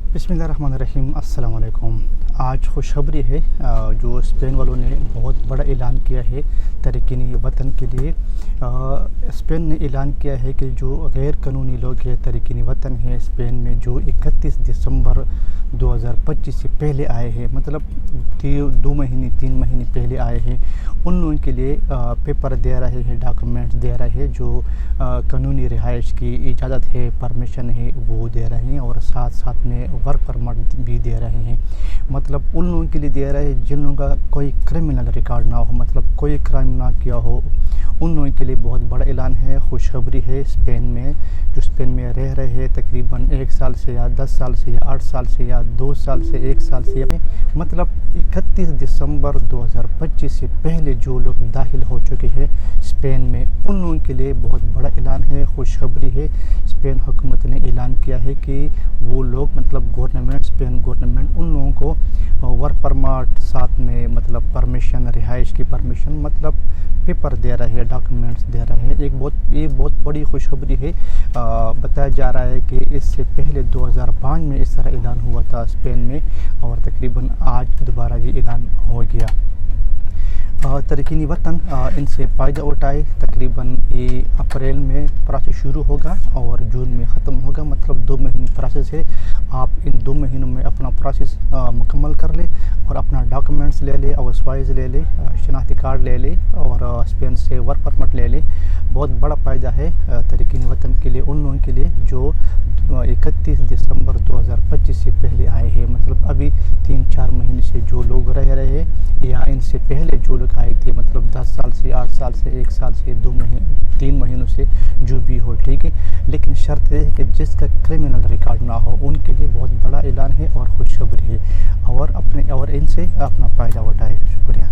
बिस्मिल्लाहिर्रहमानिर्रहीम, अस्सलाम वालेकुम। आज खुशखबरी है जो स्पेन वालों ने बहुत बड़ा ऐलान किया है तारकीन वतन के लिए। स्पेन ने ऐलान किया है कि जो गैर कानूनी लोग हैं तारकीन वतन हैं स्पेन में, जो 31 दिसंबर 2025 से पहले आए हैं, मतलब 3 महीने पहले आए हैं, उन लोगों के लिए पेपर दे रहे हैं, डॉक्यूमेंट्स दे रहे हैं, जो कानूनी रिहाइश की इजाज़त है, परमिशन है, वो दे रहे हैं, और साथ साथ में वर्क परमिट भी दे रहे हैं। मतलब उन लोगों के लिए दे रहे हैं जिन लोगों का कोई क्रिमिनल रिकॉर्ड ना हो, मतलब कोई क्राइम ना किया हो, उन लोगों के लिए बहुत बड़ा ऐलान है, खुशखबरी है। स्पेन में जो स्पेन में रह रहे हैं तकरीबन 1 साल से या 10 साल से या 8 साल से या 2 साल से 1 साल से, मतलब 31 दिसंबर 2025 से पहले जो लोग दाखिल हो चुके हैं स्पेन में, उन लोगों के लिए बहुत बड़ा ऐलान है, खुशखबरी है। स्पेन हुकूमत ने ऐलान किया है कि वो लोग, मतलब स्पेन गवर्नमेंट उन लोगों को वर्क परमिट, साथ में मतलब परमिशन, रिहाइश की परमिशन, मतलब पेपर दे रहे हैं, डॉक्यूमेंट्स दे रहे हैं। ये बहुत बड़ी खुशखबरी है। बताया जा रहा है कि इससे पहले 2005 में इस तरह ऐलान हुआ था स्पेन में, और तकरीबन आज दोबारा ये ऐलान हो गया। तारकीन वतन इनसे फ़ायदा उठाए। तकरीबन ये अप्रैल में प्रोसेस शुरू होगा और जून में ख़त्म होगा, मतलब 2 महीने प्रोसेस है। आप इन 2 महीनों में अपना प्रोसेस मुकम्मल कर ले और अपना डॉक्यूमेंट्स ले ले, अवसवाइज ले ले, शनाख्ती कार्ड ले ले, और स्पेन से वर्क परमिट ले ले। बहुत बड़ा फ़ायदा है तारकीन वतन के लिए, उन लोगों के लिए जो 31 दिसंबर 2025 से पहले आए हैं, मतलब अभी 3-4 महीने से जो लोग रह रहे हैं, या इनसे पहले जो लोग आए थे, मतलब 10 साल से, 8 साल से, 1 साल से, 2 महीने, 3 महीनों से, जो भी हो, ठीक है। लेकिन शर्त यह है कि जिसका क्रिमिनल रिकॉर्ड ना हो, उनके लिए बहुत बड़ा ऐलान है और खुशखबरी है, और इनसे अपना फ़ायदा उठाए। शुक्रिया।